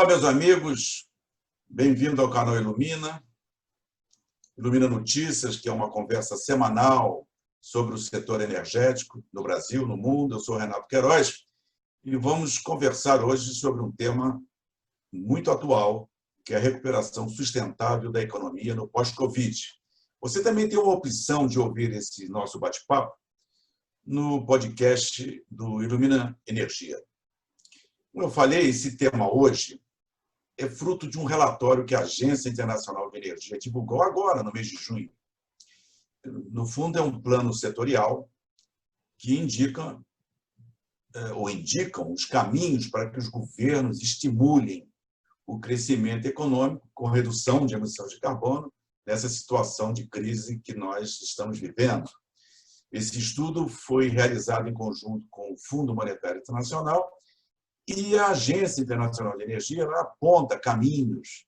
Olá, meus amigos, bem-vindo ao canal Ilumina Notícias, que é uma conversa semanal sobre o setor energético no Brasil, no mundo. Eu sou Renato Queiroz e vamos conversar hoje sobre um tema muito atual, que é a recuperação sustentável da economia no pós-Covid. Você também tem uma opção de ouvir esse nosso bate-papo no podcast do Ilumina Energia. Como eu falei, esse tema hoje é fruto de um relatório que a Agência Internacional de Energia divulgou agora, no mês de junho. No fundo, é um plano setorial que indicam os caminhos para que os governos estimulem o crescimento econômico com redução de emissão de carbono nessa situação de crise que nós estamos vivendo. Esse estudo foi realizado em conjunto com o Fundo Monetário Internacional e a Agência Internacional de Energia ela aponta caminhos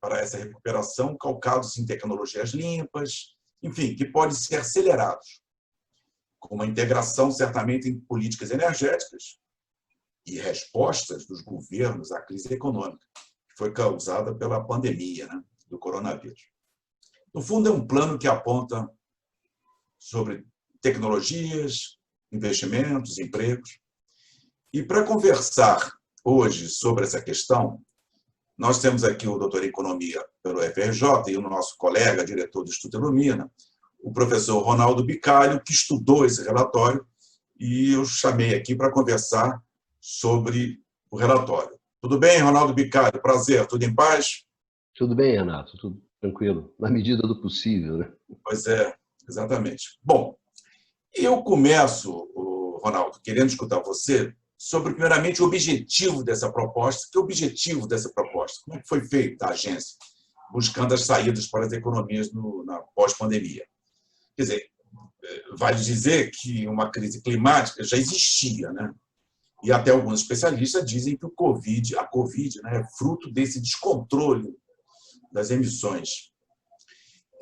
para essa recuperação calcados em tecnologias limpas, enfim, que podem ser acelerados, com uma integração certamente em políticas energéticas e respostas dos governos à crise econômica, que foi causada pela pandemia, do coronavírus. No fundo, é um plano que aponta sobre tecnologias, investimentos, empregos. E para conversar hoje sobre essa questão, nós temos aqui o doutor em Economia pelo FRJ e o nosso colega, diretor do Instituto Ilumina, o professor Ronaldo Bicalho, que estudou esse relatório, e eu chamei aqui para conversar sobre o relatório. Tudo bem, Ronaldo Bicalho? Prazer, tudo em paz? Tudo bem, Renato, tudo tranquilo, na medida do possível, né? Pois é, exatamente. Bom, eu começo, Ronaldo, querendo escutar você sobre, primeiramente, o objetivo dessa proposta. Que é o objetivo dessa proposta? Como é que foi feita a agência, buscando as saídas para as economias na pós-pandemia? Quer dizer, vale dizer que uma crise climática já existia, né? E até alguns especialistas dizem que a Covid é fruto desse descontrole das emissões.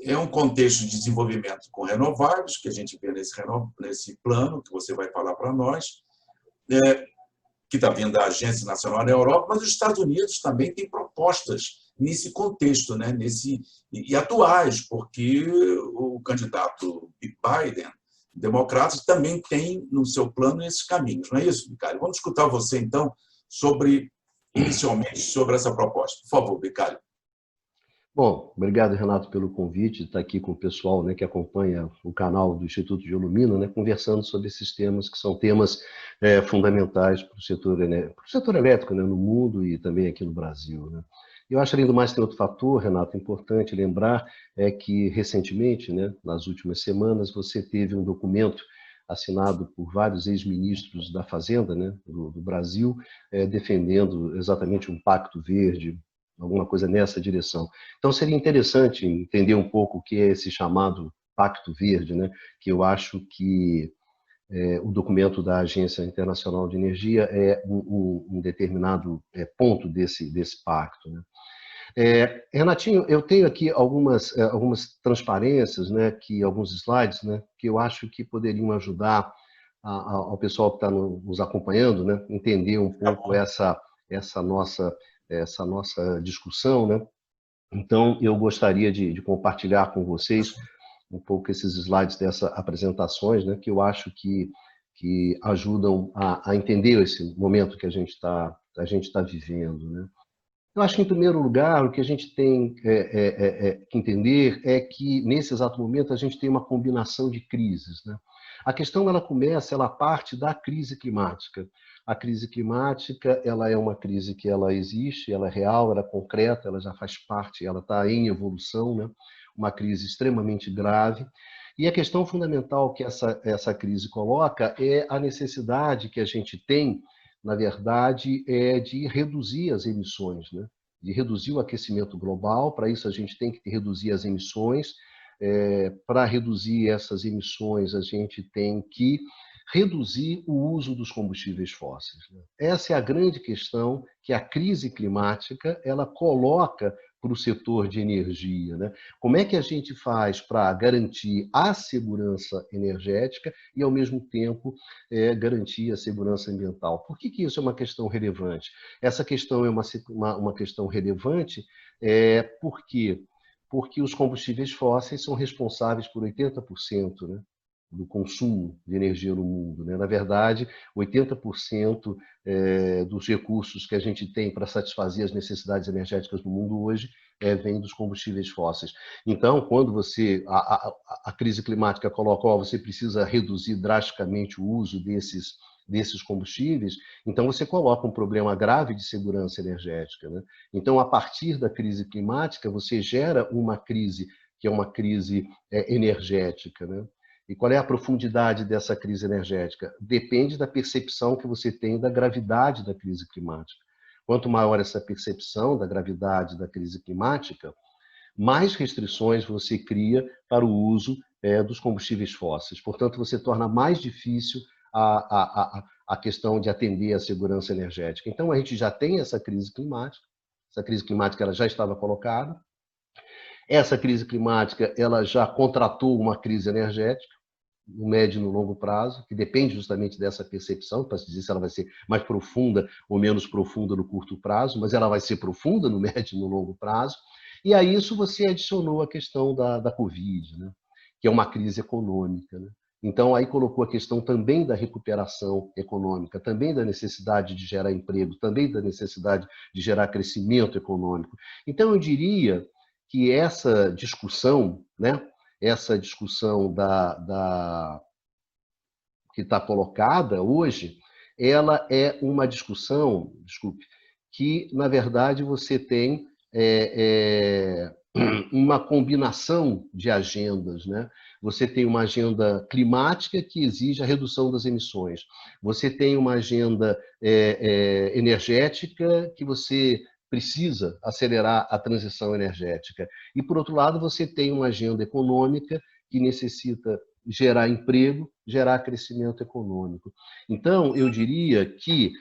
É um contexto de desenvolvimento com renováveis, que a gente vê nesse plano, que você vai falar para nós, que está vindo da Agência Nacional da Europa, mas os Estados Unidos também têm propostas nesse contexto, e atuais, porque o candidato Biden, democrata, também tem no seu plano esses caminhos, não é isso, Bicalho? Vamos escutar você, então, inicialmente, sobre essa proposta. Por favor, Bicalho. Bom, obrigado, Renato, pelo convite de estar aqui com o pessoal que acompanha o canal do Instituto de Ilumina, conversando sobre esses temas que são temas fundamentais para o setor elétrico no mundo e também aqui no Brasil. Eu acho, além do mais, tem outro fator, Renato, importante lembrar, é que recentemente, nas últimas semanas, você teve um documento assinado por vários ex-ministros da Fazenda do Brasil, defendendo exatamente um pacto verde, alguma coisa nessa direção. Então, seria interessante entender um pouco o que é esse chamado Pacto Verde, que eu acho que o documento da Agência Internacional de Energia é um determinado ponto desse pacto. Renatinho, eu tenho aqui algumas transparências, alguns slides, que eu acho que poderiam ajudar ao pessoal que está nos acompanhando, entender um pouco essa nossa discussão, Então, eu gostaria de compartilhar com vocês um pouco esses slides dessas apresentações, que eu acho que ajudam a entender esse momento que a gente está vivendo, Eu acho que, em primeiro lugar, o que a gente tem que entender é que, nesse exato momento, a gente tem uma combinação de crises, A questão ela parte da crise climática. A crise climática ela é uma crise que ela existe, ela é real, ela é concreta, ela já faz parte, ela está em evolução, Uma crise extremamente grave. E a questão fundamental que essa crise coloca é a necessidade que a gente tem, na verdade, de reduzir as emissões, De reduzir o aquecimento global. Para isso, a gente tem que reduzir as emissões. Para reduzir essas emissões, a gente tem que reduzir o uso dos combustíveis fósseis. Essa é a grande questão que a crise climática ela coloca para o setor de energia, né? Como é que a gente faz para garantir a segurança energética e, ao mesmo tempo, garantir a segurança ambiental? Por que isso é uma questão relevante? Essa questão é uma questão relevante porque os combustíveis fósseis são responsáveis por 80%, né, do consumo de energia no mundo, né? Na verdade, 80% dos recursos que a gente tem para satisfazer as necessidades energéticas do mundo hoje vem dos combustíveis fósseis. Então, quando a crise climática coloca, você precisa reduzir drasticamente o uso desses combustíveis, então você coloca um problema grave de segurança energética, né? Então, a partir da crise climática, você gera uma crise que é uma crise energética, né? E qual é a profundidade dessa crise energética? Depende da percepção que você tem da gravidade da crise climática. Quanto maior essa percepção da gravidade da crise climática, mais restrições você cria para o uso dos combustíveis fósseis. Portanto, você torna mais difícil a questão de atender à segurança energética. Então, a gente já tem essa crise climática ela já estava colocada. Essa crise climática ela já contratou uma crise energética, no médio e no longo prazo, que depende justamente dessa percepção, para se dizer se ela vai ser mais profunda ou menos profunda no curto prazo, mas ela vai ser profunda no médio e no longo prazo. E a isso você adicionou a questão da Covid, né? Que é uma crise econômica, né? Então, aí colocou a questão também da recuperação econômica, também da necessidade de gerar emprego, também da necessidade de gerar crescimento econômico. Então, eu diria que essa discussão, né? Essa discussão que está colocada hoje, ela é uma discussão, desculpe, que, na verdade, você tem uma combinação de agendas, né? Você tem uma agenda climática que exige a redução das emissões. Você tem uma agenda energética que você precisa acelerar a transição energética. E, por outro lado, você tem uma agenda econômica que necessita gerar emprego, gerar crescimento econômico. Então, eu diria que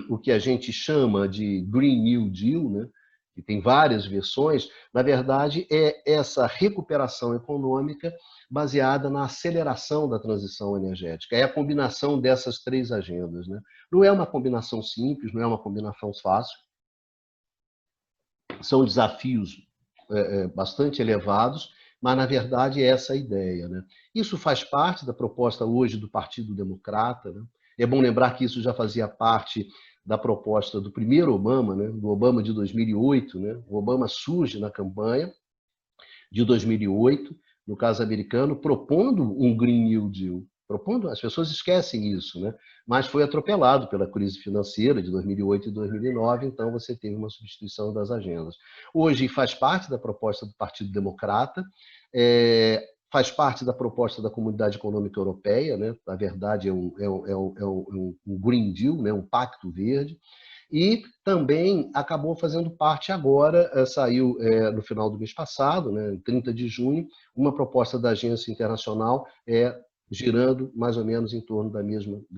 o que a gente chama de Green New Deal, né, que tem várias versões, na verdade, é essa recuperação econômica baseada na aceleração da transição energética. É a combinação dessas três agendas, né? Não é uma combinação simples, não é uma combinação fácil. São desafios bastante elevados, mas, na verdade, é essa a ideia, né? Isso faz parte da proposta hoje do Partido Democrata, né? É bom lembrar que isso já fazia parte da proposta do primeiro Obama, né? Do Obama de 2008. Né? O Obama surge na campanha de 2008, no caso americano, propondo um Green New Deal. As pessoas esquecem isso, né? Mas foi atropelado pela crise financeira de 2008 e 2009, então você teve uma substituição das agendas. Hoje faz parte da proposta do Partido Democrata, faz parte da proposta da Comunidade Econômica Europeia, né? Na verdade é um Green Deal, né? Um pacto verde, e também acabou fazendo parte agora, saiu no final do mês passado, né, 30 de junho, uma proposta da Agência Internacional girando mais ou menos em torno da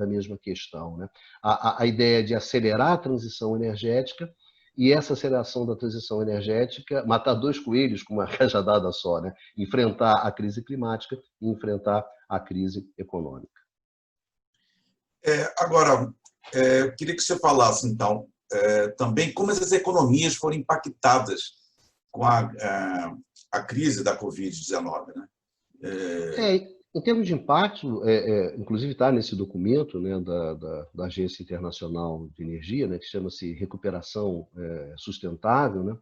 mesma questão, né? A ideia de acelerar a transição energética, e essa aceleração da transição energética, matar dois coelhos com uma cajadada só, né? Enfrentar a crise climática e enfrentar a crise econômica. Agora, eu queria que você falasse, então, também como essas economias foram impactadas com a crise da Covid-19, né? Em termos de impacto, inclusive está nesse documento, né, da Agência Internacional de Energia, né, que chama-se Recuperação Sustentável, né?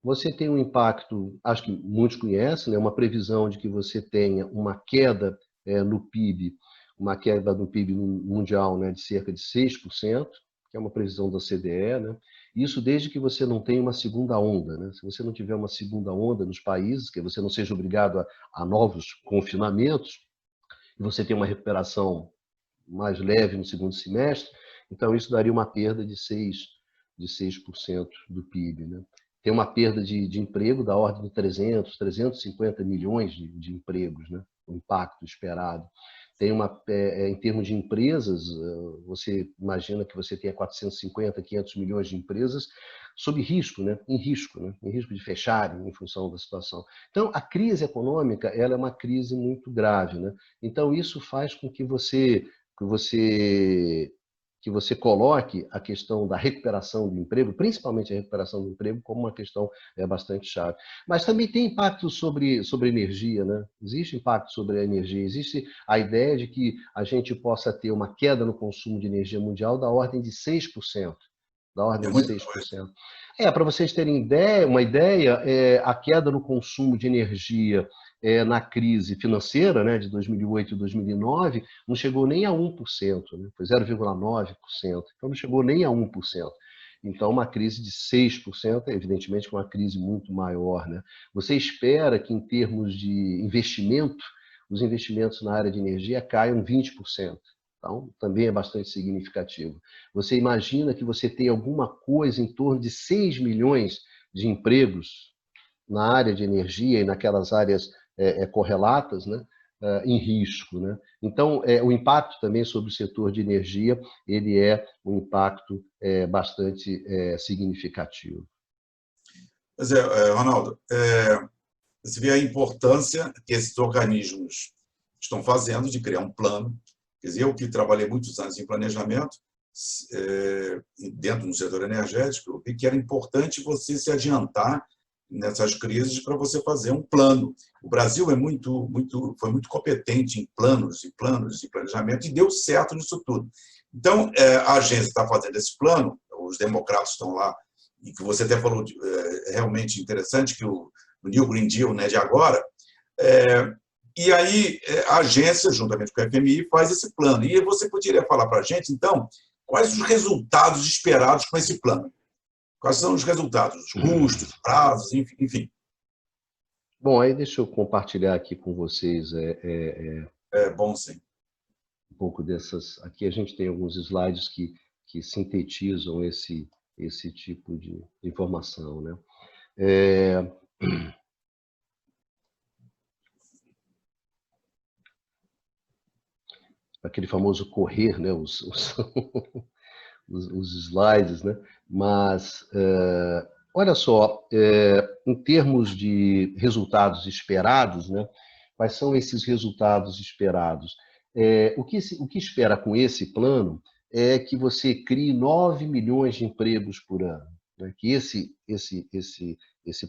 Você tem um impacto, acho que muitos conhecem, né, uma previsão de que você tenha uma queda no PIB, uma queda no PIB mundial, né, de cerca de 6%, que é uma previsão da OCDE, né? Isso desde que você não tenha uma segunda onda, né? Se você não tiver uma segunda onda nos países, que você não seja obrigado a novos confinamentos, e você tem uma recuperação mais leve no segundo semestre, então isso daria uma perda de 6% do PIB, né? Tem uma perda de emprego da ordem de 350 milhões de empregos, né? O impacto esperado. tem em termos de empresas, você imagina que você tenha 450, 500 milhões de empresas sob risco, né? Em risco, né? Em risco de fecharem em função da situação. Então, a crise econômica, ela é uma crise muito grave, né? Então, isso faz com que você coloque a questão da recuperação do emprego, principalmente a recuperação do emprego, como uma questão bastante chave. Mas também tem impacto sobre energia, né? Existe impacto sobre a energia, existe a ideia de que a gente possa ter uma queda no consumo de energia mundial da ordem de 6%. Da ordem É de muita 6%. Para vocês terem uma ideia, a queda no consumo de energia na crise financeira, né, de 2008 e 2009, não chegou nem a 1%, né? Foi 0,9%, então não chegou nem a 1%. Então, uma crise de 6% é, evidentemente, uma crise muito maior, né? Você espera que, em termos de investimento, os investimentos na área de energia caiam 20%. Então, também é bastante significativo. Você imagina que você tem alguma coisa em torno de 6 milhões de empregos na área de energia e naquelas áreas correlatas, né, em risco, né? Então, o impacto também sobre o setor de energia, ele é um impacto bastante significativo. Pois Ronaldo, você vê a importância que esses organismos estão fazendo de criar um plano. Quer dizer, eu que trabalhei muitos anos em planejamento, dentro do setor energético, eu vi que era importante você se adiantar nessas crises para você fazer um plano. O Brasil foi muito competente em planos e planejamento e deu certo nisso tudo. Então, a agência está fazendo esse plano, os democratas estão lá, e que você até falou, realmente interessante, que o New Green Deal, né, de agora, e aí a agência, juntamente com a FMI, faz esse plano. E você poderia falar para a gente, então, quais os resultados esperados com esse plano? Quais são os resultados, os custos, prazos, enfim. Bom, aí deixa eu compartilhar aqui com vocês É bom, sim. um pouco dessas. Aqui a gente tem alguns slides que sintetizam esse tipo de informação, né? Aquele famoso correr, né? Os slides, né? Mas, olha só, em termos de resultados esperados, né? Quais são esses resultados esperados? O que espera com esse plano é que você crie 9 milhões de empregos por ano, né? Que esse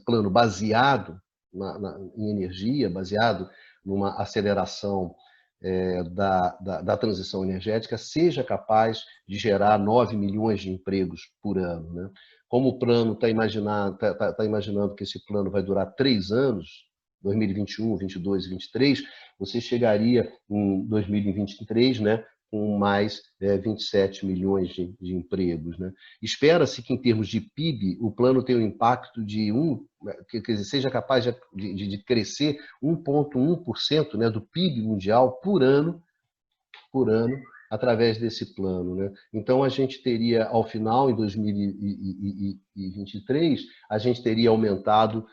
plano baseado em energia, baseado numa aceleração da transição energética, seja capaz de gerar 9 milhões de empregos por ano, né? Como o plano está imaginando que esse plano vai durar 3 anos, 2021, 22 e 23, você chegaria em 2023, né, com mais 27 milhões de empregos, né? Espera-se que, em termos de PIB, o plano tenha um impacto quer dizer, seja capaz de crescer 1,1%, né, do PIB mundial por ano, através desse plano, né? Então, a gente teria, ao final, em 2023, a gente teria aumentado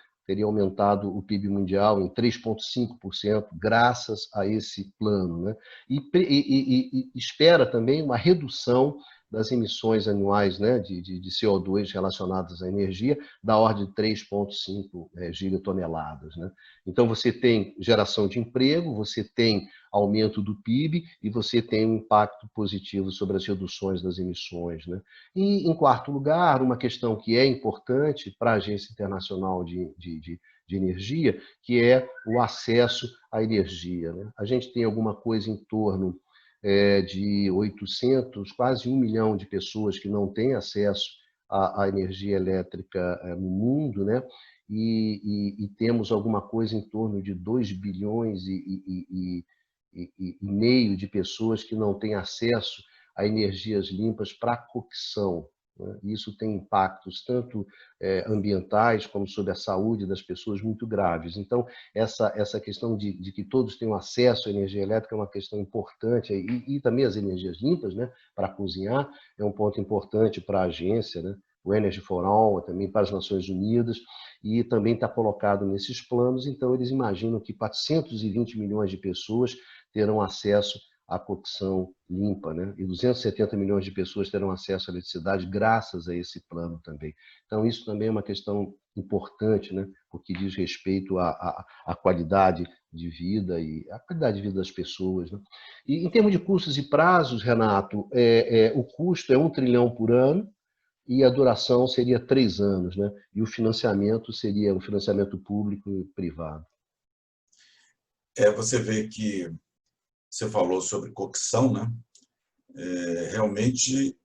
o PIB mundial em 3,5%, graças a esse plano, né? E espera também uma redução das emissões anuais, né, de CO2 relacionadas à energia, da ordem de 3,5 gigatoneladas, né? Então, você tem geração de emprego, você tem aumento do PIB e você tem um impacto positivo sobre as reduções das emissões, né? E, em quarto lugar, uma questão que é importante para a Agência Internacional de Energia, que é o acesso à energia, né? A gente tem alguma coisa em torno de 800, quase 1 milhão de pessoas que não têm acesso à energia elétrica no mundo, né? E temos alguma coisa em torno de 2 bilhões e meio de pessoas que não têm acesso a energias limpas para cocção, né? Isso tem impactos tanto ambientais como sobre a saúde das pessoas muito graves. Então, essa questão de que todos tenham acesso à energia elétrica é uma questão importante, e também as energias limpas, né, para cozinhar, é um ponto importante para a agência, né? O Energy for All, também para as Nações Unidas, e também está colocado nesses planos. Então, eles imaginam que 420 milhões de pessoas terão acesso à cocção limpa, né? E 270 milhões de pessoas terão acesso à eletricidade graças a esse plano também. Então, isso também é uma questão importante, né? Porque diz respeito à qualidade de vida e à qualidade de vida das pessoas, né? E em termos de custos e prazos, Renato, o custo é 1 trilhão por ano, e a duração seria 3 anos, né? E o financiamento seria o financiamento público e privado. Você vê que você falou sobre cocção, né? Realmente,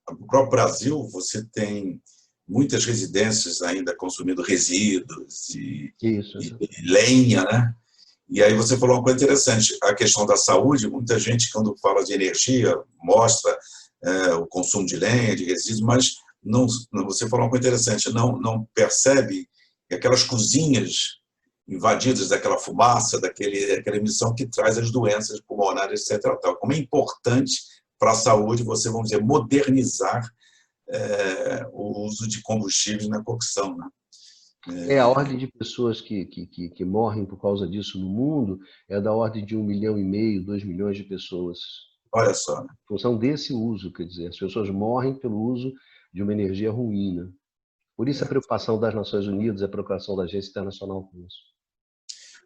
no próprio Brasil, você tem muitas residências ainda consumindo resíduos Isso. e lenha, né? E aí você falou uma coisa interessante, a questão da saúde. Muita gente, quando fala de energia, mostra o consumo de lenha, de resíduos, mas não, você falou uma coisa interessante, não percebe que aquelas cozinhas invadidas daquela fumaça, daquela emissão que traz as doenças pulmonares, etc. Tal. Como é importante para a saúde você, vamos dizer, modernizar o uso de combustíveis na cocção, né? A ordem de pessoas que morrem por causa disso no mundo é da ordem de 1,5 milhão, 2 milhões de pessoas. Olha só, né? Em função desse uso, quer dizer, as pessoas morrem pelo uso de uma energia ruim, né? Por isso a preocupação das Nações Unidas, a preocupação da Agência Internacional com isso.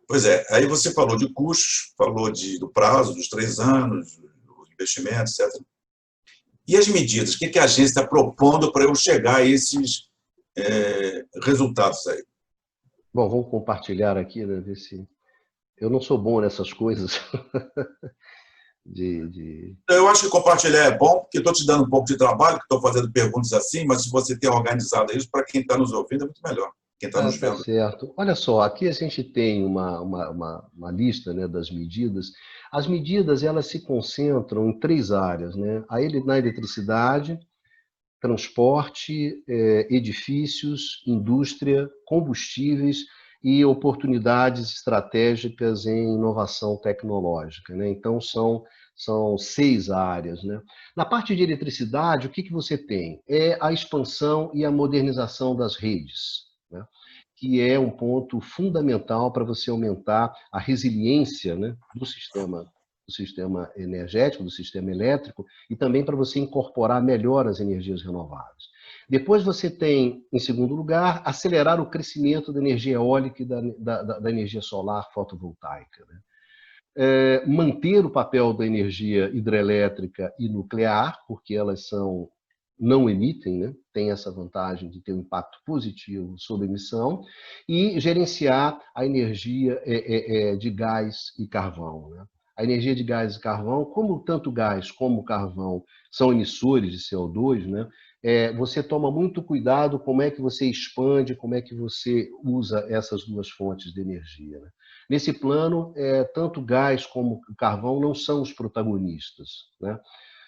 Pois é, aí você falou de custos, falou do prazo, dos 3 anos, do investimento, etc. E as medidas? O que a agência está propondo para eu chegar a esses resultados aí? Bom, vamos compartilhar aqui, né? Ver se... Eu não sou bom nessas coisas. Eu acho que compartilhar é bom, porque estou te dando um pouco de trabalho, que estou fazendo perguntas assim, mas se você tem organizado isso, para quem está nos ouvindo é muito melhor, quem está nos Tá vendo. certo. Olha só, aqui a gente tem uma lista, né, das medidas. As medidas, elas se concentram em 3 áreas, né? Na eletricidade, transporte, edifícios, indústria, combustíveis e oportunidades estratégicas em inovação tecnológica, né? Então, são 6 áreas, né? Na parte de eletricidade, o que você tem? É a expansão e a modernização das redes, né? Que é um ponto fundamental para você aumentar a resiliência, né, do sistema energético, do sistema elétrico, e também para você incorporar melhor as energias renováveis. Depois você tem, em segundo lugar, acelerar o crescimento da energia eólica e da energia solar fotovoltaica, né? Manter o papel da energia hidrelétrica e nuclear, porque elas não emitem, né? Tem essa vantagem de ter um impacto positivo sobre a emissão, e gerenciar a energia de gás e carvão, né? A energia de gás e carvão, como tanto gás como carvão são emissores de CO2, né? Você toma muito cuidado como é que você expande, como é que você usa essas 2 fontes de energia, né? Nesse plano, tanto gás como carvão não são os protagonistas, né?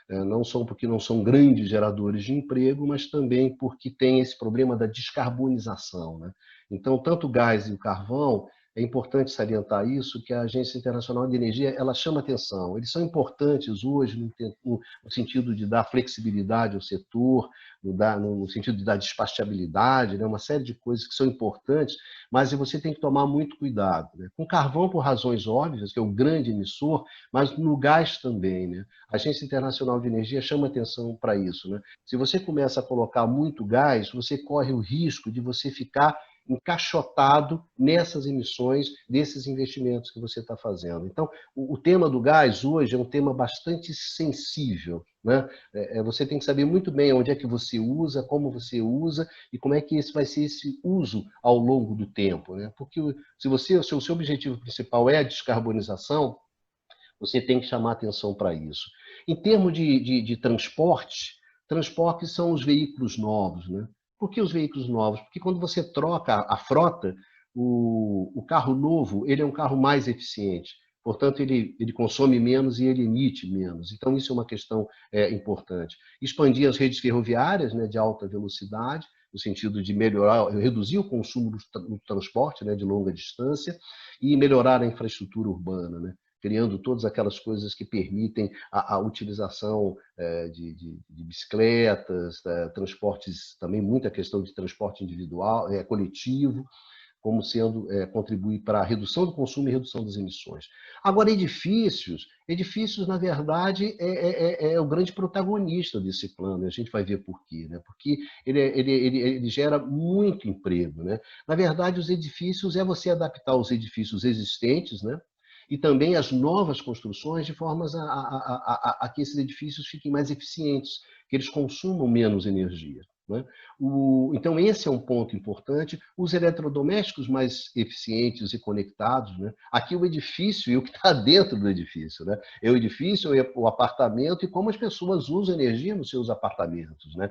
Não só porque não são grandes geradores de emprego, mas também porque tem esse problema da descarbonização, né? Então, tanto o gás e o carvão, é importante salientar isso, que a Agência Internacional de Energia, ela chama atenção. Eles são importantes hoje no sentido de dar flexibilidade ao setor, no sentido de dar despachabilidade, né? Uma série de coisas que são importantes, mas você tem que tomar muito cuidado, né? Com carvão, por razões óbvias, que é um grande emissor, mas no gás também, né? A Agência Internacional de Energia chama atenção para isso, né? Se você começa a colocar muito gás, você corre o risco de você ficar encaixotado nessas emissões desses investimentos que você está fazendo. Então, o tema do gás hoje é um tema bastante sensível, né? Você tem que saber muito bem onde é que você usa, como você usa e como é que esse vai ser esse uso ao longo do tempo, né? Porque se o seu objetivo principal é a descarbonização, você tem que chamar atenção para isso. Em termos de transporte são os veículos novos, né? Por que os veículos novos? Porque quando você troca a frota, o carro novo, ele é um carro mais eficiente. Portanto, ele consome menos e ele emite menos. Então, isso é uma questão importante. Expandir as redes ferroviárias, né, de alta velocidade, no sentido de melhorar, reduzir o consumo do transporte, né, de longa distância, e melhorar a infraestrutura urbana, né? Criando todas aquelas coisas que permitem a utilização de bicicletas, transportes, também muita questão de transporte individual, coletivo, como sendo contribuir para a redução do consumo e redução das emissões. Agora, edifícios, na verdade, é o grande protagonista desse plano, e a gente vai ver por quê, né? Porque ele gera muito emprego, né? Na verdade, os edifícios é você adaptar os edifícios existentes, né? E também as novas construções de formas a que esses edifícios fiquem mais eficientes, que eles consumam menos energia, né? Então, esse é um ponto importante. Os eletrodomésticos mais eficientes e conectados, né? Aqui o edifício e o que está dentro do edifício, né? É o edifício, é o apartamento e como as pessoas usam energia nos seus apartamentos, né?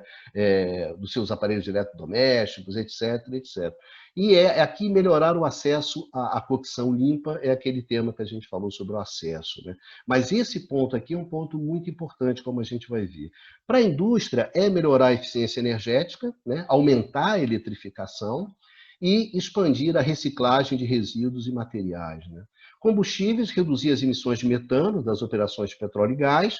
Dos seus aparelhos eletrodomésticos, etc, etc. E aqui melhorar o acesso à cocção limpa é aquele tema que a gente falou sobre o acesso, né? Mas esse ponto aqui é um ponto muito importante, como a gente vai ver. Para a indústria, é melhorar a eficiência energética, né? Aumentar a eletrificação e expandir a reciclagem de resíduos e materiais, né? Combustíveis, reduzir as emissões de metano das operações de petróleo e gás,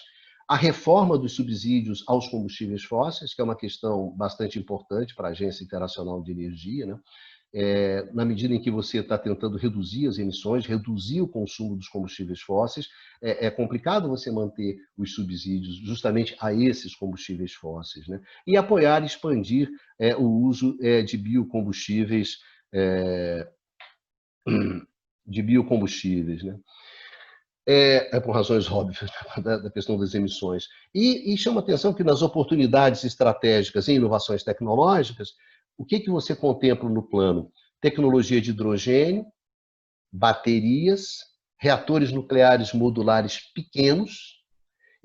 a reforma dos subsídios aos combustíveis fósseis, que é uma questão bastante importante para a Agência Internacional de Energia, né? Na medida em que você está tentando reduzir as emissões, reduzir o consumo dos combustíveis fósseis, é complicado você manter os subsídios justamente a esses combustíveis fósseis, né? E apoiar e expandir o uso de biocombustíveis, né? Por razões óbvias da questão das emissões. E chama atenção que nas oportunidades estratégicas e inovações tecnológicas, o que você contempla no plano? Tecnologia de hidrogênio, baterias, reatores nucleares modulares pequenos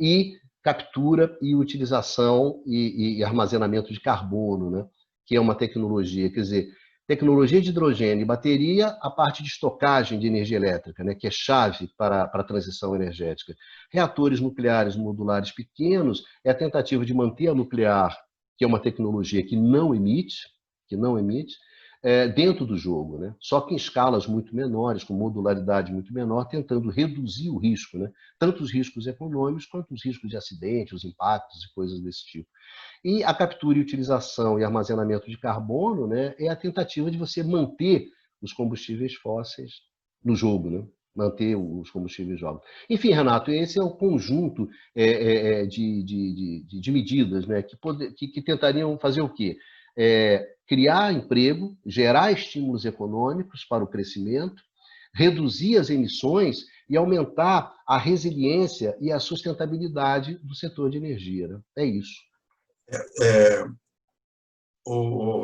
e captura e utilização e armazenamento de carbono, né? Que é uma tecnologia, quer dizer, tecnologia de hidrogênio e bateria, a parte de estocagem de energia elétrica, né? Que é chave para a transição energética. Reatores nucleares modulares pequenos é a tentativa de manter a nuclear, que é uma tecnologia que não emite, dentro do jogo, né? Só que em escalas muito menores, com modularidade muito menor, tentando reduzir o risco, né? Tanto os riscos econômicos quanto os riscos de acidente, os impactos e coisas desse tipo. E a captura e utilização e armazenamento de carbono, né, é a tentativa de você manter os combustíveis fósseis no jogo, né? Manter os combustíveis jogos. Enfim, Renato, esse é o conjunto de medidas, né, que tentariam fazer o quê? Criar emprego, gerar estímulos econômicos para o crescimento, reduzir as emissões e aumentar a resiliência e a sustentabilidade do setor de energia, né? É isso.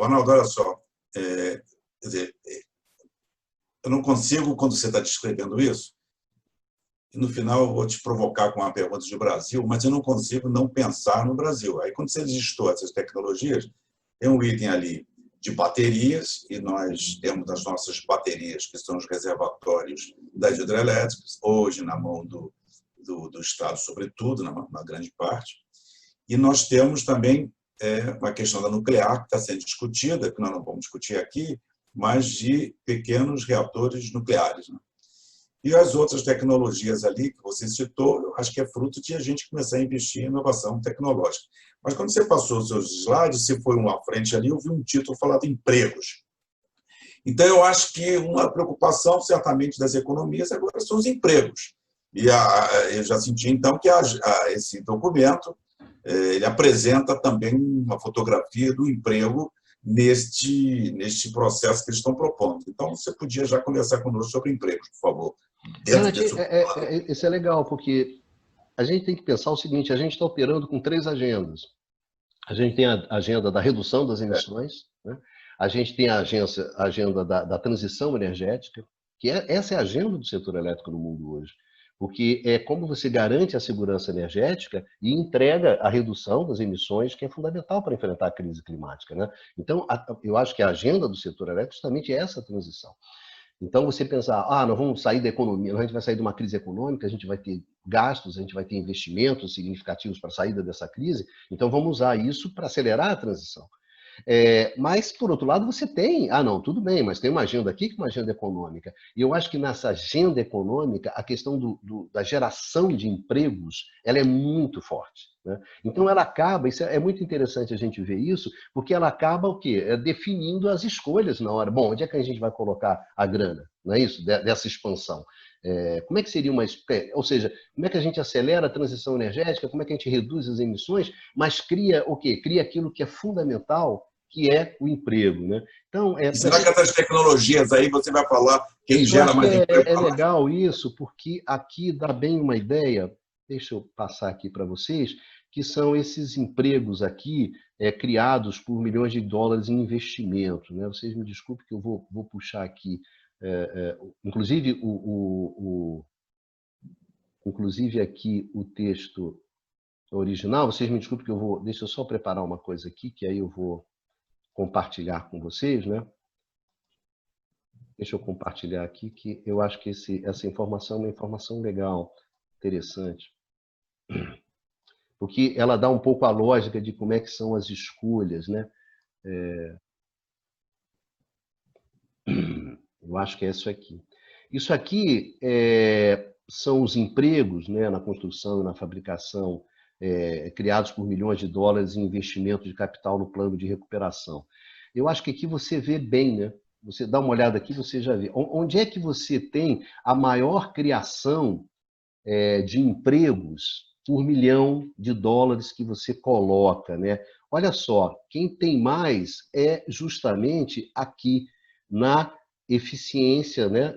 Arnaldo, olha só, quer dizer, eu não consigo, quando você está descrevendo isso, e no final eu vou te provocar com uma pergunta de Brasil, mas eu não consigo não pensar no Brasil. Aí, quando você listou essas tecnologias, tem um item ali de baterias, e nós temos as nossas baterias, que são os reservatórios das hidrelétricas, hoje na mão do Estado, sobretudo, na grande parte. E nós temos também uma questão da nuclear, que está sendo discutida, que nós não vamos discutir aqui, mas de pequenos reatores nucleares, né? E as outras tecnologias ali que você citou, eu acho que é fruto de a gente começar a investir em inovação tecnológica. Mas quando você passou os seus slides, se foi um à frente ali, eu vi um título falado empregos. Então, eu acho que uma preocupação, certamente, das economias agora são os empregos. E eu já senti, então, que esse documento ele apresenta também uma fotografia do emprego neste processo que eles estão propondo. Então, você podia já conversar conosco sobre empregos, por favor. Isso é legal, porque a gente tem que pensar o seguinte, a gente está operando com 3 agendas. A gente tem a agenda da redução das emissões, né? A gente tem a agenda da transição energética, que essa é a agenda do setor elétrico no mundo hoje. Porque é como você garante a segurança energética e entrega a redução das emissões, que é fundamental para enfrentar a crise climática, né? Então, eu acho que a agenda do setor elétrico justamente é essa transição. Então, você pensar, nós vamos sair da economia, a gente vai sair de uma crise econômica, a gente vai ter gastos, a gente vai ter investimentos significativos para a saída dessa crise, então vamos usar isso para acelerar a transição. Mas, por outro lado, você tem... Ah, não, tudo bem, mas tem uma agenda aqui que é uma agenda econômica. E eu acho que nessa agenda econômica, a questão da geração de empregos, ela é muito forte, né? Então, ela acaba... Isso é muito interessante a gente ver isso, porque ela acaba o quê? Definindo as escolhas na hora. Bom, onde é que a gente vai colocar a grana? Não é isso? Dessa expansão. Como é que seria uma... Ou seja, como é que a gente acelera a transição energética, como é que a gente reduz as emissões, mas cria o quê? Cria aquilo que é fundamental, que é o emprego, né? Então, E será que essas tecnologias aí você vai falar quem isso, eu gera acho que mais emprego? é legal isso, porque aqui dá bem uma ideia, deixa eu passar aqui para vocês, que são esses empregos aqui criados por milhões de dólares em investimento, né? Vocês me desculpem que eu vou puxar aqui, inclusive inclusive aqui o texto original, vocês me desculpem que deixa eu só preparar uma coisa aqui, que aí eu vou compartilhar com vocês, né? Deixa eu compartilhar aqui, que eu acho que essa informação é uma informação legal, interessante, porque ela dá um pouco a lógica de como é que são as escolhas, né? Eu acho que é isso aqui. Isso aqui são os empregos, né, na construção e na fabricação, criados por milhões de dólares em investimento de capital no plano de recuperação. Eu acho que aqui você vê bem, né? Você dá uma olhada aqui, você já vê. Onde é que você tem a maior criação de empregos por milhão de dólares que você coloca, né? Olha só, quem tem mais é justamente aqui na eficiência, né?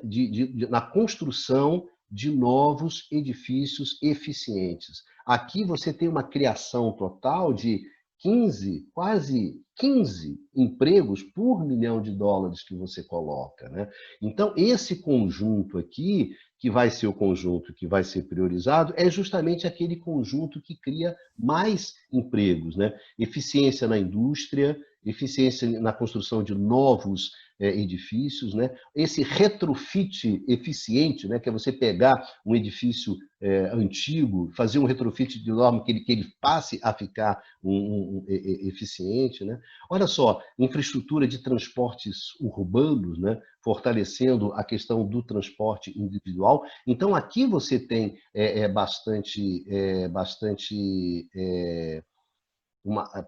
Na construção de novos edifícios eficientes. Aqui você tem uma criação total de 15, quase 15 empregos por milhão de dólares que você coloca, né? Então, esse conjunto aqui, que vai ser o conjunto que vai ser priorizado, é justamente aquele conjunto que cria mais empregos, né? Eficiência na indústria, eficiência na construção de novos edifícios, né? Esse retrofit eficiente, né? Que é você pegar um edifício antigo, fazer um retrofit de norma que ele passe a ficar eficiente, né? Olha só, infraestrutura de transportes urbanos, né? Fortalecendo a questão do transporte individual. Então, aqui você tem bastante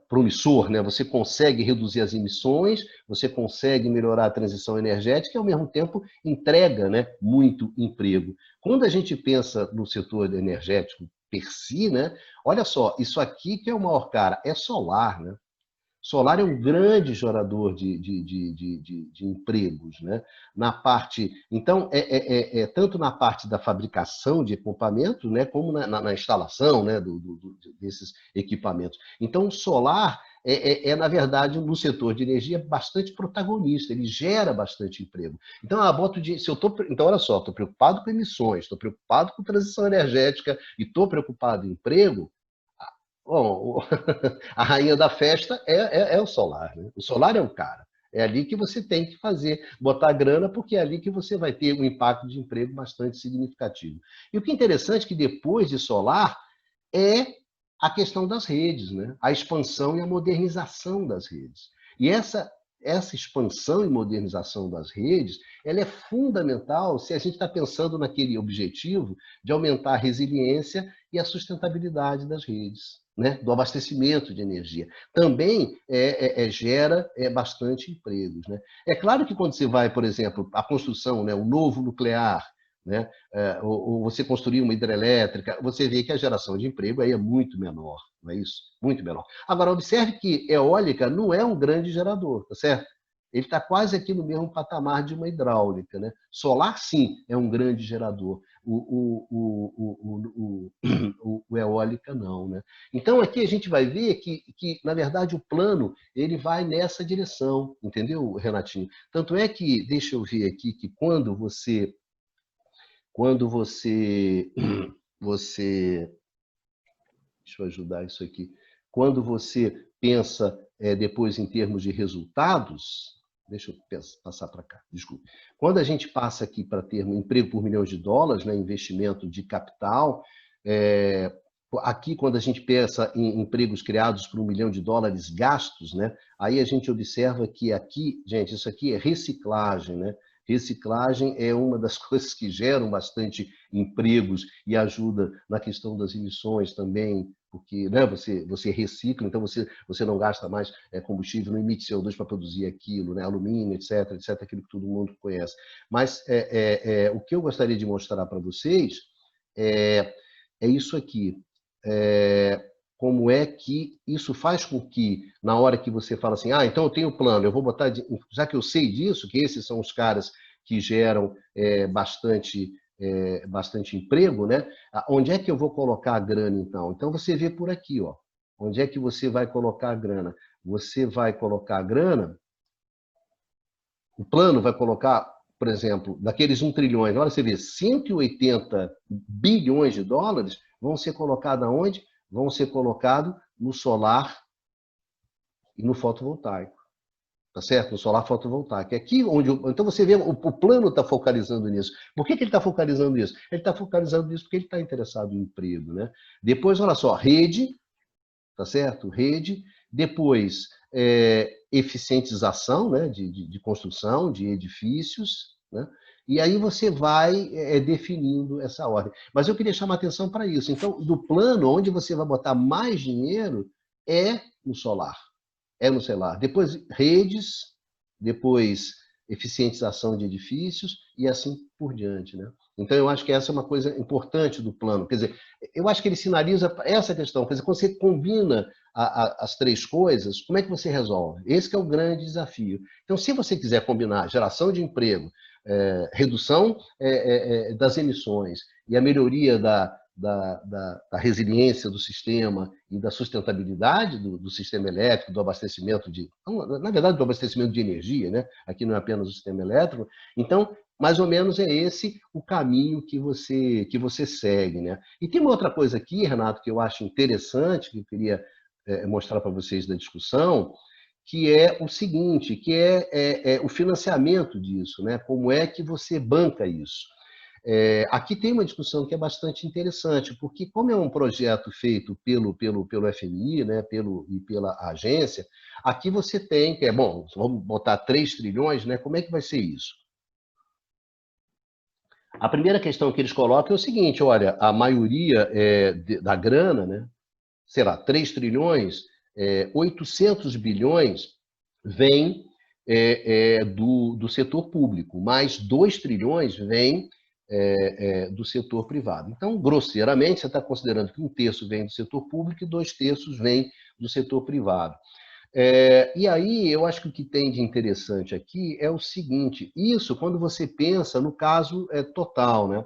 promissor, né? Você consegue reduzir as emissões, você consegue melhorar a transição energética e, ao mesmo tempo, entrega, né, muito emprego. Quando a gente pensa no setor energético per si, né, olha só, isso aqui que é o maior cara, é solar, né? Solar é um grande gerador de empregos, né? Na parte, então, tanto na parte da fabricação de equipamentos, né, como na instalação, né, desses equipamentos. Então, o solar na verdade, no setor de energia, bastante protagonista, ele gera bastante emprego. Então, então olha só, estou preocupado com emissões, estou preocupado com transição energética e estou preocupado em emprego. Bom, a rainha da festa é o solar, né? O solar é o cara. É ali que você tem que botar grana, porque é ali que você vai ter um impacto de emprego bastante significativo. E o que é interessante é que depois de solar é a questão das redes, né? A expansão e a modernização das redes. E essa expansão e modernização das redes, ela é fundamental se a gente está pensando naquele objetivo de aumentar a resiliência e a sustentabilidade das redes, né? Do abastecimento de energia. Também gera bastante empregos, né? É claro que quando você vai, por exemplo, a construção, né, o novo nuclear, né? Ou você construir uma hidrelétrica, você vê que a geração de emprego aí é muito menor, não é isso? Muito menor. Agora, observe que eólica não é um grande gerador, tá certo? Ele está quase aqui no mesmo patamar de uma hidráulica, né? Solar, sim, é um grande gerador. O eólica, não, né? Então, aqui a gente vai ver que, na verdade, o plano ele vai nessa direção, entendeu, Renatinho? Tanto é que, deixa eu ver aqui, que você, deixa eu ajudar isso aqui, quando você pensa depois em termos de resultados, deixa eu passar para cá, desculpe. Quando a gente passa aqui para termo emprego por milhões de dólares, né, investimento de capital, aqui, quando a gente pensa em empregos criados por $1 milhão gastos, né? Aí a gente observa que aqui, gente, isso aqui é reciclagem, né? Reciclagem é uma das coisas que geram bastante empregos e ajuda na questão das emissões também, porque, né, você recicla, então você não gasta mais combustível, não emite CO2 para produzir aquilo, né, alumínio, etc., aquilo que todo mundo conhece. Mas o que eu gostaria de mostrar para vocês é isso aqui. Como é que isso faz com que, na hora que você fala assim, então eu tenho plano, eu vou botar, já que eu sei disso, que esses são os caras que geram bastante emprego, né? Onde é que eu vou colocar a grana, então? Então, você vê por aqui, ó. Onde é que você vai colocar a grana? Você vai colocar a grana, o plano vai colocar, por exemplo, daqueles 1 trilhão, agora você vê, 180 bilhões de dólares vão ser colocados aonde? Vão ser colocados no solar e no fotovoltaico. Tá certo? No solar fotovoltaico. Aqui onde, então você vê, o plano está focalizando nisso. Por que ele está focalizando nisso? Ele está focalizando nisso porque ele está interessado em emprego, né? Depois, olha só, rede, tá certo? Rede. Depois, eficientização, né? de construção, de edifícios, né? E aí você vai definindo essa ordem. Mas eu queria chamar atenção para isso. Então, do plano, onde você vai botar mais dinheiro é no solar. No celular. Depois, redes, depois, eficientização de edifícios e assim por diante, né? Então, eu acho que essa é uma coisa importante do plano. Quer dizer, eu acho que ele sinaliza essa questão. Quer dizer, quando você combina as três coisas, como é que você resolve? Esse que é o grande desafio. Então, se você quiser combinar geração de emprego, redução das emissões e a melhoria da resiliência do sistema e da sustentabilidade do sistema elétrico, do abastecimento na verdade, do abastecimento de energia, né? Aqui não é apenas o sistema elétrico. Então, mais ou menos é esse o caminho que você segue, né? E tem uma outra coisa aqui, Renato, que eu acho interessante, que eu queria mostrar para vocês da discussão, que é o seguinte, que é o financiamento disso, né? Como é que você banca isso? Aqui tem uma discussão que é bastante interessante, porque como é um projeto feito pelo FMI, né, e pela agência, aqui você tem, vamos botar 3 trilhões, né, como é que vai ser isso? A primeira questão que eles colocam é o seguinte, olha, a maioria da grana, né, sei lá, 3 trilhões, 800 bilhões vem do setor público, mais 2 trilhões vem do setor privado. Então, grosseiramente, você está considerando que 1/3 vem do setor público e 2/3 vem do setor privado. E aí, eu acho que o que tem de interessante aqui é o seguinte, isso quando você pensa no caso total, né?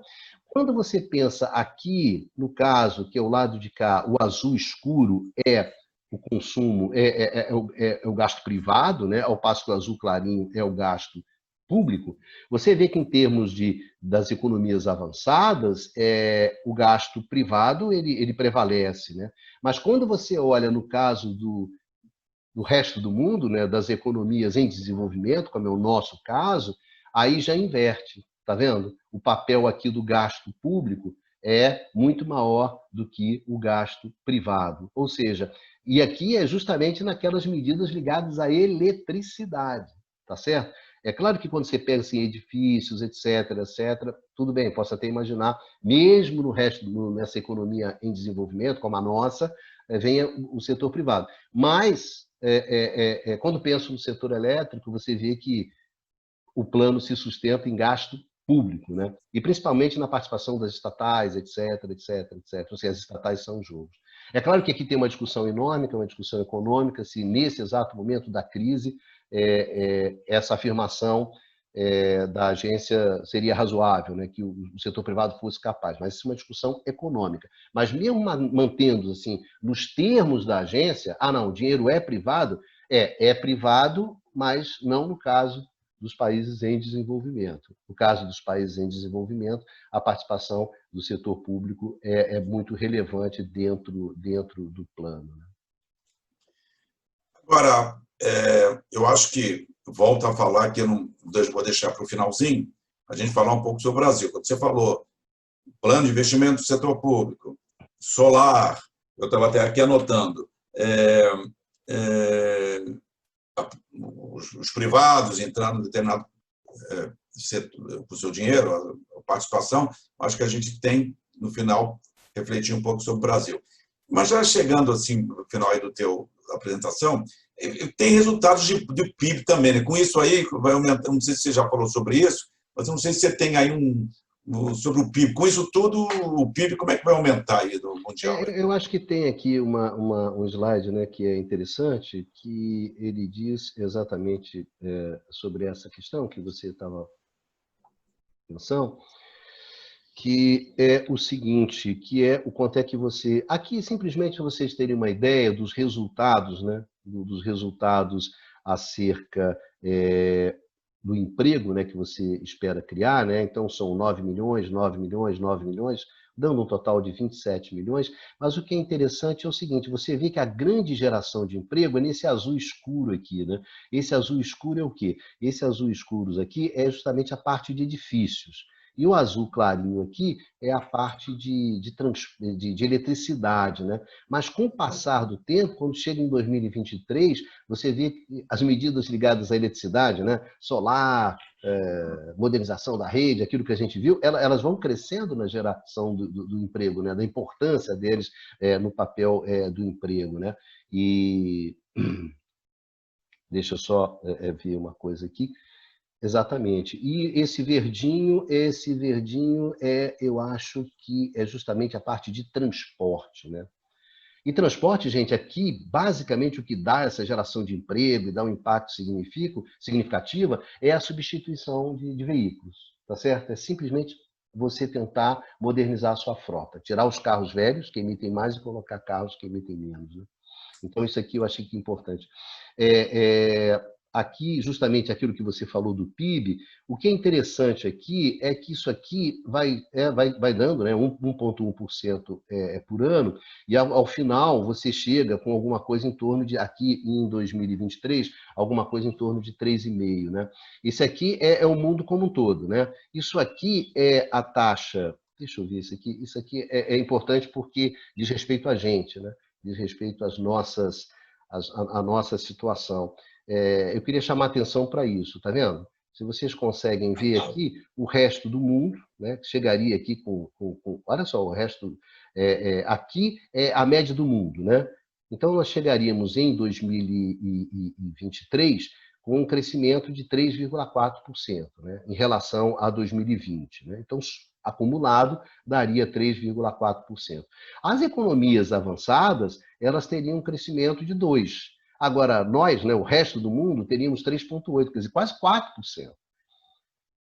Quando você pensa aqui, no caso, que é o lado de cá, o azul escuro é o consumo, é o gasto privado, né? Ao passo que o azul clarinho é o gasto público, você vê que em termos das economias avançadas, o gasto privado ele prevalece, né? Mas quando você olha no caso do resto do mundo, né, das economias em desenvolvimento, como é o nosso caso, aí já inverte, tá vendo? O papel aqui do gasto público é muito maior do que o gasto privado. Ou seja, e aqui é justamente naquelas medidas ligadas à eletricidade, tá certo? É claro que quando você pega assim, edifícios, etc., tudo bem, posso até imaginar, mesmo no resto, nessa economia em desenvolvimento, como a nossa, venha o setor privado. Mas, quando penso no setor elétrico, você vê que o plano se sustenta em gasto público, né? E principalmente na participação das estatais, etc. Ou seja, as estatais são jogos. É claro que aqui tem uma discussão enorme, que é uma discussão econômica, se nesse exato momento da crise, essa afirmação da agência seria razoável, né? Que o setor privado fosse capaz, mas isso é uma discussão econômica. Mas mesmo mantendo assim, nos termos da agência, não, o dinheiro é privado, privado, mas não no caso dos países em desenvolvimento. No caso dos países em desenvolvimento, a participação do setor público é muito relevante dentro do plano. Agora, eu acho que, volto a falar, que eu não vou deixar para o finalzinho, a gente falar um pouco sobre o Brasil. Quando você falou plano de investimento do setor público, solar, eu estava até aqui anotando, os privados entrando em determinado setor, com o seu dinheiro, a participação, acho que a gente tem, no final, refletir um pouco sobre o Brasil. Mas já chegando assim, no final aí do teu apresentação, tem resultados de PIB também, né? Com isso aí, vai aumentar, não sei se você já falou sobre isso, mas eu não sei se você tem aí sobre o PIB. Com isso tudo, o PIB, como é que vai aumentar aí no mundial? Eu acho que tem aqui um slide, né, que é interessante, que ele diz exatamente sobre essa questão que você estava pensando, que é o seguinte, que é o quanto é que você... Aqui, simplesmente, vocês terem uma ideia dos resultados, né, dos resultados acerca do emprego, né, que você espera criar, né? Então, são 9 milhões, 9 milhões, 9 milhões, dando um total de 27 milhões. Mas o que é interessante é o seguinte, você vê que a grande geração de emprego é nesse azul escuro aqui, né? Esse azul escuro é o quê? Esse azul escuro aqui é justamente a parte de edifícios. E o azul clarinho aqui é a parte de eletricidade, né? Mas com o passar do tempo, quando chega em 2023, você vê que as medidas ligadas à eletricidade, né? Solar, modernização da rede, aquilo que a gente viu, elas vão crescendo na geração do emprego, né? Da importância deles no papel do emprego, né? E deixa eu só ver uma coisa aqui. Exatamente. E esse verdinho, eu acho que é justamente a parte de transporte, né? E transporte, gente, aqui, basicamente, o que dá essa geração de emprego e dá um impacto significativo é a substituição de veículos, tá certo? É simplesmente você tentar modernizar a sua frota, tirar os carros velhos, que emitem mais, e colocar carros que emitem menos, né? Então, isso aqui eu achei que é importante. Aqui, justamente aquilo que você falou do PIB, o que é interessante aqui é que isso aqui vai dando, né, 1,1% por ano, e ao final você chega com alguma coisa em torno de, aqui em 2023, alguma coisa em torno de 3,5%. Né? Isso aqui é o mundo como um todo. Né? Isso aqui é a taxa... Deixa eu ver isso aqui é importante porque diz respeito a gente, né? Diz respeito às à nossa situação. Eu queria chamar a atenção para isso, tá vendo? Se vocês conseguem ver aqui, o resto do mundo, né, que chegaria aqui olha só, o resto... aqui é a média do mundo, né? Então, nós chegaríamos em 2023 com um crescimento de 3,4%, né, em relação a 2020. Né? Então, acumulado, daria 3,4%. As economias avançadas, elas teriam um crescimento de 2%. Agora, nós, né, o resto do mundo, teríamos 3,8%, quer dizer, quase 4%.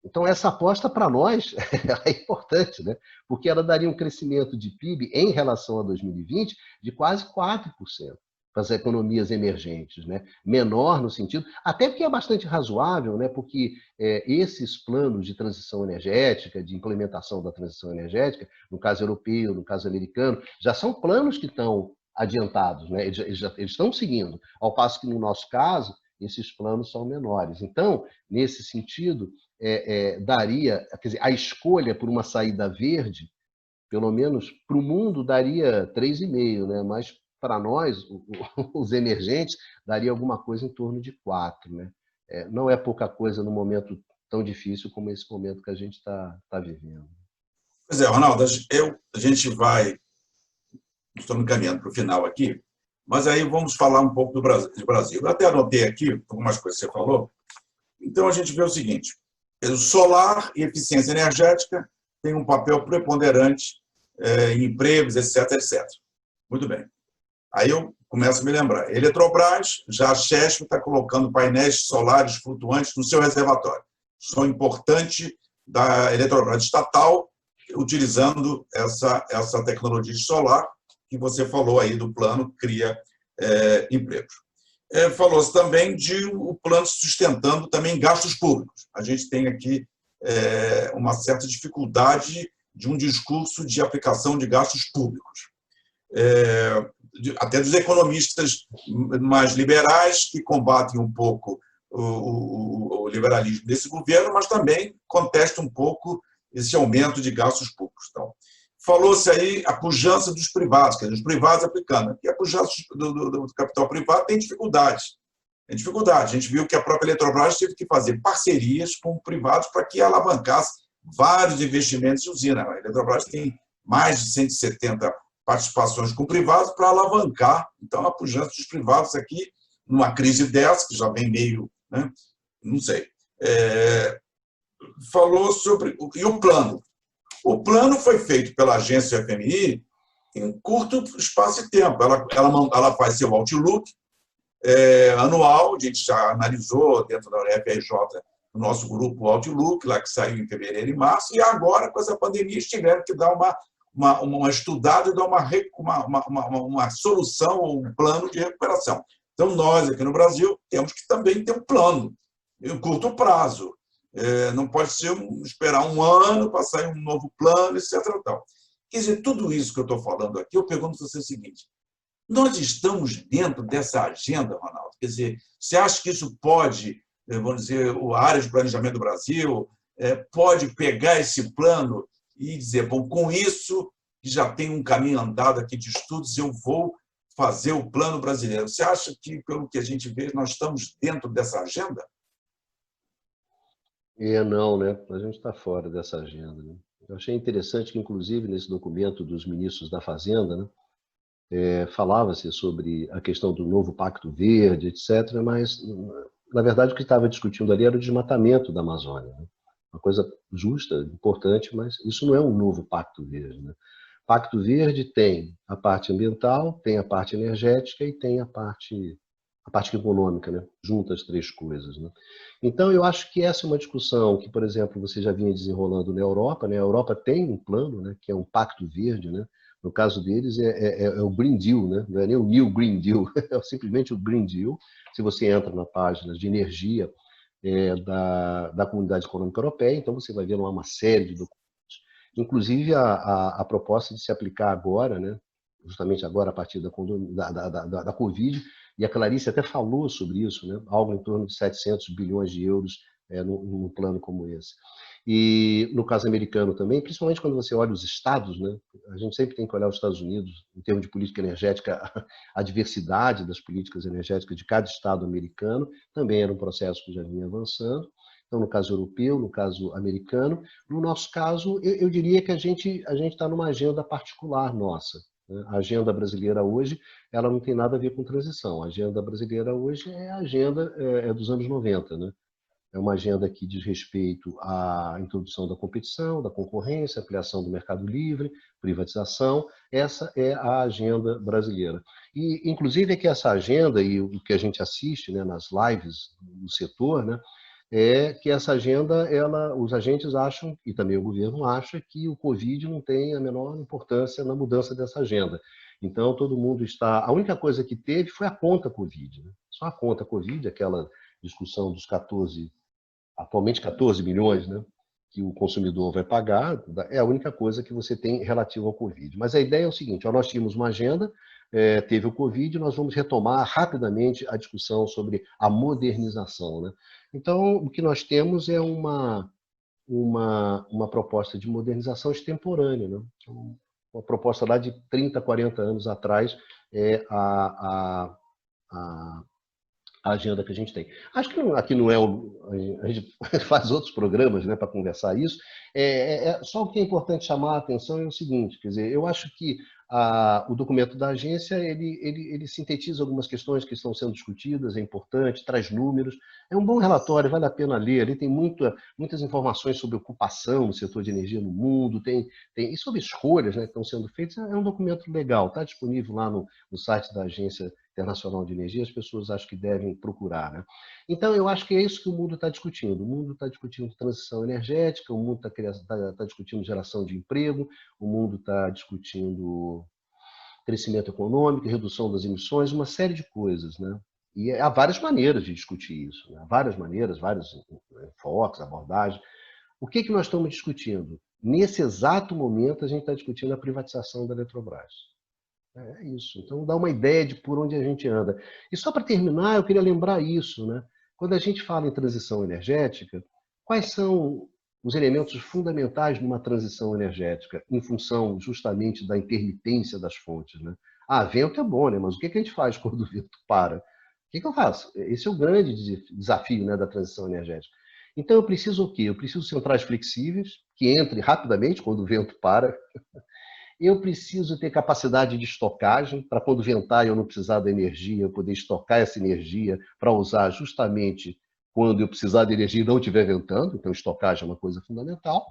Então, essa aposta para nós é importante, né? Porque ela daria um crescimento de PIB em relação a 2020 de quase 4% para as economias emergentes, né? Menor no sentido, até porque é bastante razoável, né? Porque esses planos de transição energética, de implementação da transição energética, no caso europeu, no caso americano, já são planos que estão adiantados, né? Eles estão seguindo, ao passo que no nosso caso, esses planos são menores. Então, nesse sentido, daria, quer dizer, a escolha por uma saída verde, pelo menos para o mundo, daria 3,5%, né? Mas para nós, os emergentes, daria alguma coisa em torno de 4%. Né? Não é pouca coisa num momento tão difícil como esse momento que a gente está vivendo. Pois é, Ronaldo, a gente vai... Estamos caminhando para o final aqui, mas aí vamos falar um pouco do Brasil. Eu até anotei aqui algumas coisas que você falou. Então, a gente vê o seguinte: o solar e eficiência energética têm um papel preponderante em empregos, etc, etc. Muito bem. Aí eu começo a me lembrar. Eletrobras, já a Chesf está colocando painéis solares flutuantes no seu reservatório. Som importante da Eletrobras estatal, utilizando essa tecnologia solar que você falou aí do plano cria empregos. Falou-se também de o plano sustentando também gastos públicos. A gente tem aqui uma certa dificuldade de um discurso de aplicação de gastos públicos. Até dos economistas mais liberais, que combatem um pouco o liberalismo desse governo, mas também contestam um pouco esse aumento de gastos públicos. Então, Falou-se aí a pujança dos privados, quer dizer, os privados aplicando. E a pujança do capital privado tem dificuldades. Tem dificuldade. A gente viu que a própria Eletrobras teve que fazer parcerias com privados para que alavancasse vários investimentos de usina. A Eletrobras tem mais de 170 participações com privados para alavancar. Então, a pujança dos privados aqui, numa crise dessa, que já vem meio, né, não sei. Falou sobre... E o plano? O plano foi feito pela agência FMI em curto espaço de tempo. Ela faz seu outlook anual, a gente já analisou dentro da UFRJ, o nosso grupo Outlook, lá que saiu em fevereiro e março, e agora, com essa pandemia, eles tiveram que dar uma estudada e dar uma solução ou um plano de recuperação. Então, nós, aqui no Brasil, temos que também ter um plano, em curto prazo. Não pode esperar um ano para sair um novo plano, etc. Quer dizer, tudo isso que eu estou falando aqui, eu pergunto para você o seguinte: nós estamos dentro dessa agenda, Ronaldo? Quer dizer, você acha que isso pode, vamos dizer, a área de planejamento do Brasil pode pegar esse plano e dizer, bom, com isso, que já tem um caminho andado aqui de estudos, eu vou fazer o plano brasileiro. Você acha que, pelo que a gente vê, nós estamos dentro dessa agenda? Não, né? A gente está fora dessa agenda, né? Eu achei interessante que, inclusive, nesse documento dos ministros da Fazenda, né, falava-se sobre a questão do novo Pacto Verde, etc., mas, na verdade, o que estava discutindo ali era o desmatamento da Amazônia, né? Uma coisa justa, importante, mas isso não é um novo Pacto Verde, né? Pacto Verde tem a parte ambiental, tem a parte energética e tem a parte econômica, né? Junta as três coisas, né? Então, eu acho que essa é uma discussão que, por exemplo, você já vinha desenrolando na Europa, né? A Europa tem um plano, né, que é um Pacto Verde, né? No caso deles, é o Green Deal, né? Não é nem o New Green Deal, é simplesmente o Green Deal. Se você entra na página de energia da Comunidade Econômica Europeia, então você vai ver lá uma série de documentos. Inclusive, a proposta de se aplicar agora, né? Justamente agora, a partir da Covid, e a Clarice até falou sobre isso, né? Algo em torno de 700 bilhões de euros num plano como esse. E no caso americano também, principalmente quando você olha os estados, né? A gente sempre tem que olhar os Estados Unidos em termos de política energética, a diversidade das políticas energéticas de cada estado americano também era um processo que já vinha avançando. Então, no caso europeu, no caso americano, no nosso caso, eu diria que a gente está numa agenda particular nossa. A agenda brasileira hoje, ela não tem nada a ver com transição. A agenda brasileira hoje é a agenda dos anos 90, né? É uma agenda que diz respeito à introdução da competição, da concorrência, ampliação do mercado livre, privatização. Essa é a agenda brasileira. E, inclusive, é que essa agenda, e o que a gente assiste, né, nas lives do setor, né, é que essa agenda, os agentes acham, e também o governo acha, que o Covid não tem a menor importância na mudança dessa agenda. Então, todo mundo está... A única coisa que teve foi a conta Covid, né? Só a conta Covid, aquela discussão dos atualmente 14 milhões, né, que o consumidor vai pagar, é a única coisa que você tem relativa ao Covid. Mas a ideia é o seguinte: nós tínhamos uma agenda, teve o Covid, nós vamos retomar rapidamente a discussão sobre a modernização, né? Então, o que nós temos é uma proposta de modernização extemporânea, né? Uma proposta lá de 30, 40 anos atrás, a agenda que a gente tem. Acho que aqui não é a gente faz outros programas, né, para conversar isso. Só o que é importante chamar a atenção é o seguinte, quer dizer, eu acho que o documento da agência ele sintetiza algumas questões que estão sendo discutidas, é importante, traz números, é um bom relatório, vale a pena ler. Ali tem muitas informações sobre ocupação no setor de energia no mundo, e sobre escolhas, né, que estão sendo feitas. É um documento legal, está disponível lá no site da Agência Internacional de Energia, as pessoas acho que devem procurar, né? Então, eu acho que é isso que o mundo está discutindo. O mundo está discutindo transição energética, o mundo está discutindo geração de emprego, o mundo está discutindo crescimento econômico, redução das emissões, uma série de coisas, né? E há várias maneiras de discutir isso, né? Há várias maneiras, vários enfoques, abordagens. O que nós estamos discutindo? Nesse exato momento, a gente está discutindo a privatização da Eletrobras. É isso. Então, dá uma ideia de por onde a gente anda. E só para terminar, eu queria lembrar isso, né? Quando a gente fala em transição energética, quais são os elementos fundamentais de uma transição energética, em função justamente da intermitência das fontes, né? Ah, vento é bom, né? Mas o que a gente faz quando o vento para? O que eu faço? Esse é o grande desafio, né, da transição energética. Então, eu preciso o quê? Eu preciso de centrais flexíveis, que entrem rapidamente quando o vento para. Eu preciso ter capacidade de estocagem, para quando ventar eu não precisar da energia, eu poder estocar essa energia para usar justamente quando eu precisar de energia e não estiver ventando. Então, estocagem é uma coisa fundamental.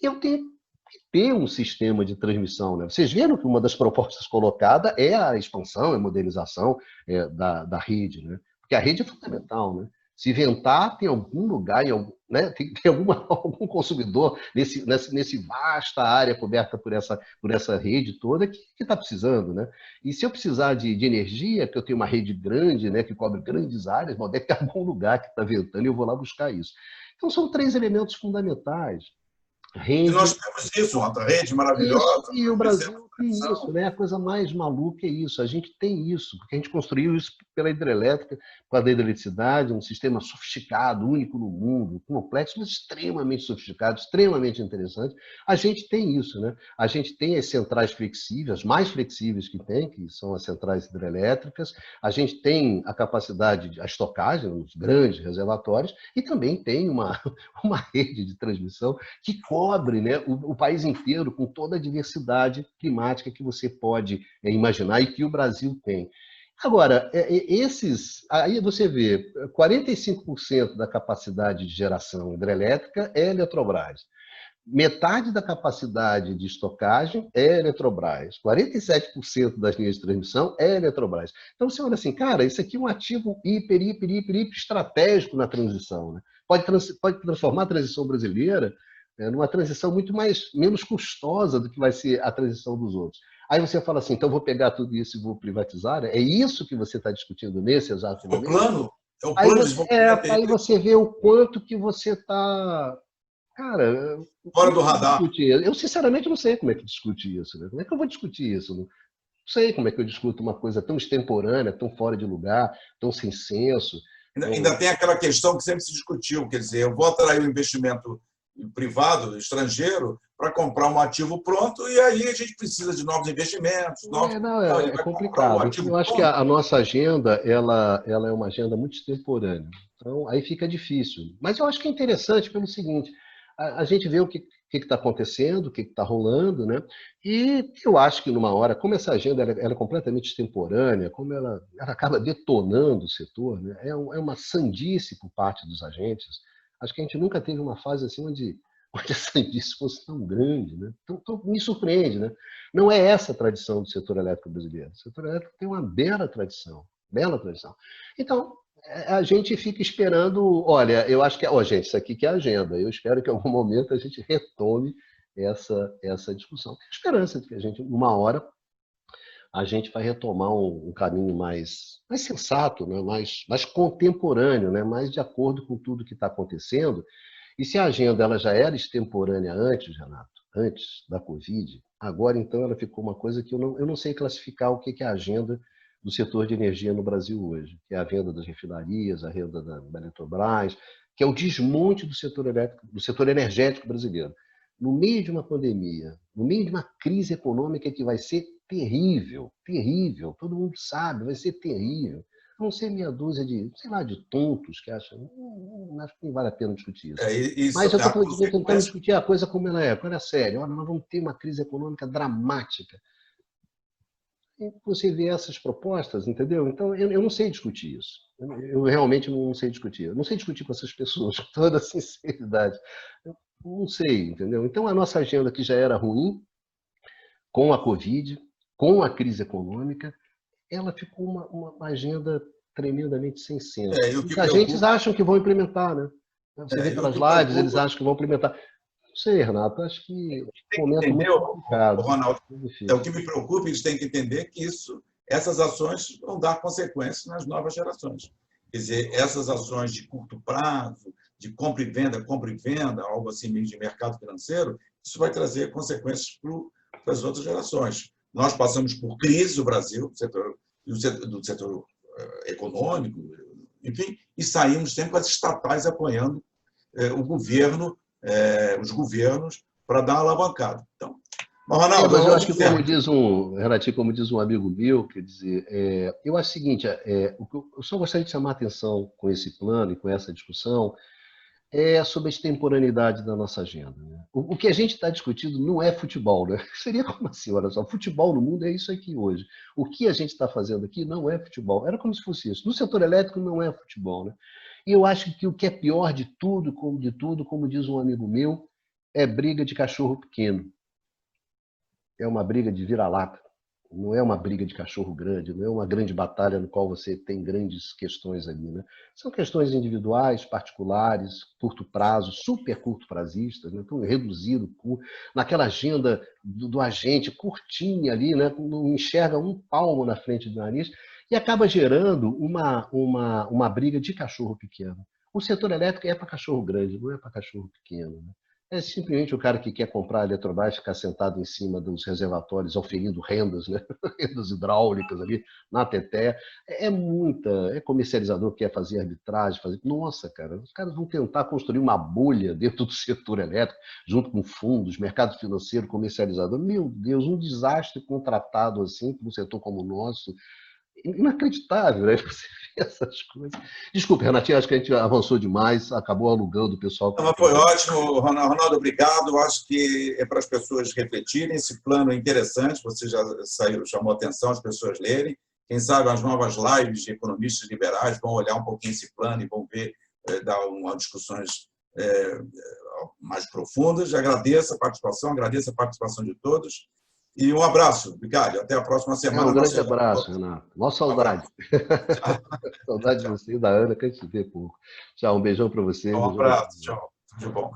E eu tenho que ter um sistema de transmissão, né? Vocês viram que uma das propostas colocada é a expansão, a modernização da rede, né? Porque a rede é fundamental, né? Se ventar, tem algum lugar, né? tem algum consumidor nesse vasta área coberta por essa rede toda que está precisando, né? E se eu precisar de energia, que eu tenho uma rede grande, né, que cobre grandes áreas, bom, deve ter algum lugar que está ventando e eu vou lá buscar isso. Então, são 3 elementos fundamentais. E Rede. nós temos isso, uma rede Isso, maravilhosa. e o Brasil tem isso, né? A coisa mais maluca é isso. A gente tem isso, porque a gente construiu isso pela hidrelétrica, com a hidroeletricidade, um sistema sofisticado, único no mundo, complexo, mas extremamente sofisticado, extremamente interessante. A gente tem isso, né? A gente tem as centrais flexíveis, as mais flexíveis que tem, que são as centrais hidrelétricas. A gente tem a capacidade, a estocagem, nos grandes reservatórios, e também tem uma rede de transmissão que cobre, né, o país inteiro com toda a diversidade climática que você pode imaginar e que o Brasil tem. Agora, aí você vê, 45% da capacidade de geração hidrelétrica é Eletrobras. Metade da capacidade de estocagem é Eletrobras. 47% das linhas de transmissão é Eletrobras. Então você olha assim, cara, isso aqui é um ativo hiper estratégico na transição, né? Pode transformar a transição brasileira numa transição muito menos custosa do que vai ser a transição dos outros. Aí você fala assim, então vou pegar tudo isso e vou privatizar? Né? É isso que você está discutindo nesse exato momento? É o plano de desenvolvimento. Aí você vê o quanto que você está... Cara, fora do radar. Eu, sinceramente, não sei como é que discute isso. Né? Como é que eu vou discutir isso? Não sei como é que eu discuto uma coisa tão extemporânea, tão fora de lugar, tão sem senso. Ainda tem aquela questão que sempre se discutiu, quer dizer, eu vou atrair o investimento privado, estrangeiro, para comprar um ativo pronto, e aí a gente precisa de novos investimentos. É complicado. Eu acho que a nossa agenda ela é uma agenda muito extemporânea. Então, aí fica difícil. Mas eu acho que é interessante pelo seguinte, a gente vê o que está acontecendo, o que está rolando, né? E eu acho que numa hora, como essa agenda ela é completamente extemporânea, como ela acaba detonando o setor, né? É uma sandice por parte dos agentes. Acho que a gente nunca teve uma fase assim onde a sandice fosse tão grande, né? Então, me surpreende, né? Não é essa a tradição do setor elétrico brasileiro. O setor elétrico tem uma bela tradição, bela tradição. Então, a gente fica esperando, olha, eu acho que, gente, isso aqui que é a agenda, eu espero que em algum momento a gente retome essa discussão. Tenho esperança de que a gente, numa hora, a gente vai retomar um caminho mais sensato, né? mais contemporâneo, né? Mais de acordo com tudo que está acontecendo. E se a agenda ela já era extemporânea antes, Renato, antes da Covid, agora então ela ficou uma coisa que eu não sei classificar o que é a agenda do setor de energia no Brasil hoje, que é a venda das refinarias, a venda da Eletrobras, que é o desmonte do setor elétrico, do setor energético brasileiro. No meio de uma pandemia, no meio de uma crise econômica que vai ser terrível, terrível, todo mundo sabe, vai ser terrível. A não ser meia dúzia de, sei lá, de tontos que acham, acho que não vale a pena discutir isso. Mas eu estou tentando discutir a coisa como ela é. Olha, sério, olha, nós vamos ter uma crise econômica dramática. E você vê essas propostas, entendeu? Então, eu não sei discutir isso. Eu realmente não sei discutir. Eu não sei discutir com essas pessoas, com toda a sinceridade. Eu não sei, entendeu? Então, a nossa agenda, que já era ruim, com a Covid, com a crise econômica, ela ficou uma agenda tremendamente sem senso. Os agentes acham que vão implementar, né? Você vê pelas lives, eles acham que vão implementar. Não sei, Renato, acho que é um momento muito complicado. Ronaldo, o que me preocupa, eles têm que entender que essas ações vão dar consequências nas novas gerações. Quer dizer, essas ações de curto prazo, de compra e venda, algo assim meio de mercado financeiro, isso vai trazer consequências para as outras gerações. Nós passamos por crise no Brasil, do setor econômico, enfim, e saímos sempre com as estatais apoiando o governo os governos para dar uma alavancada. Então, mas, Ronaldo, mas eu acho que, como diz Renatinho, como diz um amigo meu, quer dizer, eu acho o seguinte, o que eu só gostaria de chamar a atenção com esse plano e com essa discussão sobre a extemporaneidade da nossa agenda. Né? O que a gente está discutindo não é futebol, né? Seria como assim, olha só, futebol no mundo é isso aqui hoje. O que a gente está fazendo aqui não é futebol. Era como se fosse isso. No setor elétrico não é futebol, né? E eu acho que o que é pior de tudo, como diz um amigo meu, é briga de cachorro pequeno. É uma briga de vira-lata. Não é uma briga de cachorro grande, não é uma grande batalha no qual você tem grandes questões ali, né? São questões individuais, particulares, curto prazo, super curto prazistas, né? Então, reduzido, naquela agenda do agente, curtinha ali, né? Não enxerga um palmo na frente do nariz e acaba gerando uma briga de cachorro pequeno. O setor elétrico é para cachorro grande, não é para cachorro pequeno, né? É simplesmente o cara que quer comprar a Eletrobras ficar sentado em cima dos reservatórios, oferindo rendas, né? Rendas hidráulicas ali na teté. É comercializador que quer fazer arbitragem, Nossa, cara, os caras vão tentar construir uma bolha dentro do setor elétrico, junto com fundos, mercado financeiro, comercializador. Meu Deus, um desastre contratado assim para um setor como o nosso. Inacreditável, né? Você vê essas coisas. Desculpe, Renatinho, acho que a gente avançou demais, acabou alugando o pessoal. Não, foi ótimo, Ronaldo, obrigado. Acho que é para as pessoas refletirem. Esse plano é interessante, você já chamou a atenção, as pessoas lerem. Quem sabe as novas lives de economistas liberais vão olhar um pouquinho esse plano e vão ver, dar umas discussões mais profundas. Agradeço a participação de todos. E um abraço, Vicário. Até a próxima semana. Um grande abraço, Renato. Nossa saudade. Saudade de você e da Ana, que a gente vê pouco. Tchau, um beijão para você. Um abraço, tchau. Tudo de bom.